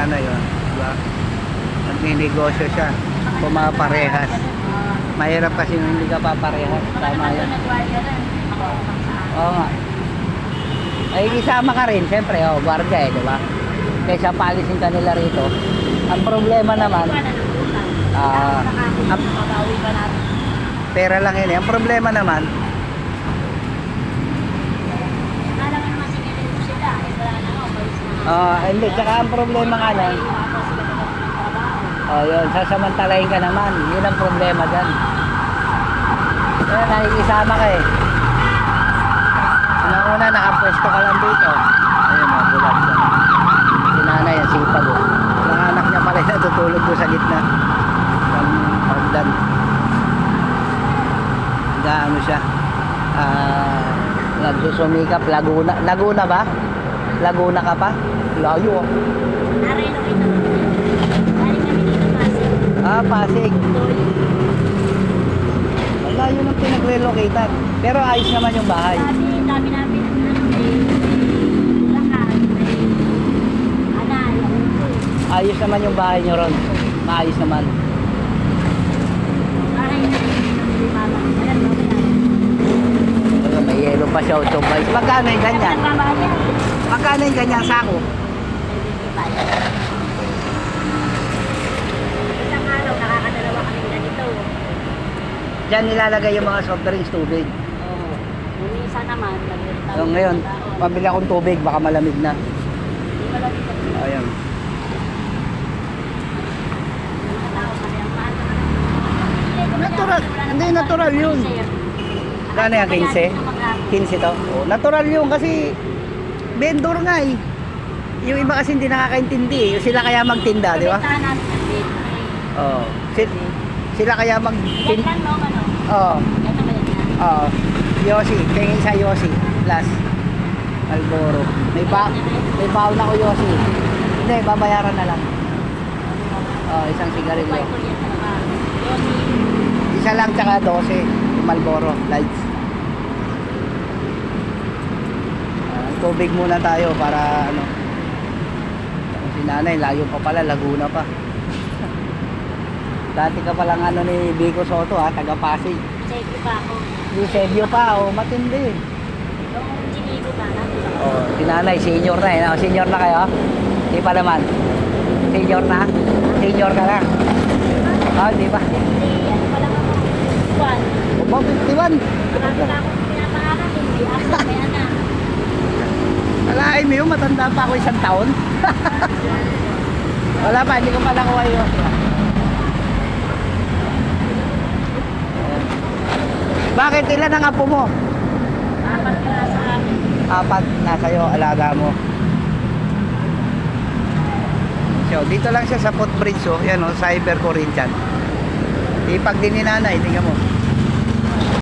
nanay, oh. Diba? Nagninegosyo siya. Pumaparehas. Mahirap kasi yung hindi ka paparehas. Tama yan. Oo nga. Ay, isama ka rin, siyempre, oh, guardia diba? Kaysa paalisin ka nila rito. Ang problema naman, pera lang yun eh. Ang problema naman, hindi, tsaka ang problema nga yan, yun, sasamantalahin ka naman. Yun ang problema dyan. Kaya nakikisama ka eh. Una-una, nakapwesto ka lang dito. Ayun o, bulag dyan. Si nanay, ang sipag o. Ang anak niya pala natutulog doon sa gitna. Ang pagdan. Gaano siya. Nagsusumikap. Laguna. Laguna ba? Laguna ka pa? Layo o. Naray na kita. Galing kami dito, Pasig. Pasig. Layo nang pinag-relocatean. Pero ayos naman yung bahay. Dami namin lakad. Ayos naman yung bahay nyo ron. Maayos naman. Bahay na rin mama. Ayan, May yellow pa siya, auto bike. Magkano yung ganyan? Magkano yung ganyan sako? Isang araw, nakakadalawa kaming ganito. Diyan nilalagay yung mga soft drinks, tubig. Oo. Yung isa naman, So, ngayon, pabili akong tubig, baka malamig na. Hindi malamig na. Ayan. Natural. Hindi, natural yun. Gano yan, 15? 15 to? Oh, natural yun kasi vendor nga eh. Yung iba kasi hindi nakakaintindi eh. Sila kaya magtinda, di ba? Oo. Sila kaya Yan lang, no? Ano? Oo. Yan naman yan. Oo. Yossi. Tingin sa Yossi. Plus. Malboro. May baon ako Yossi. Hindi, babayaran na lang. Isang sigarilyo. Isa lang tsaka 12. Yung Malboro. Lights. Tubig muna tayo para ano. Si nanay, layo pa pala. Laguna pa. Dati ka palang ano ni Vico Soto ha, taga Pasig. Save pa ako. Eusebio pa, matindi. Yung Ginigo ba? Si nanay, senior na eh. Senior na kayo? Di pa naman. Senior na? Senior ka na? Di ba? Ano pa lang ako? 51. Opo, 51. Marami na akong pinapangalan. Hindi ako may anak. Alain mo yun, matanda pa ako 1 taon. Wala pa, hindi ko pa nakuha yun. Bakit? Ilan ang apo mo? 4 ka na sa akin. 4 na sa'yo, alaga mo. So, dito lang siya sa footbridge, oh. Yan, oh, Cyber Corinthian. Ipag din ni nanay, tingnan mo.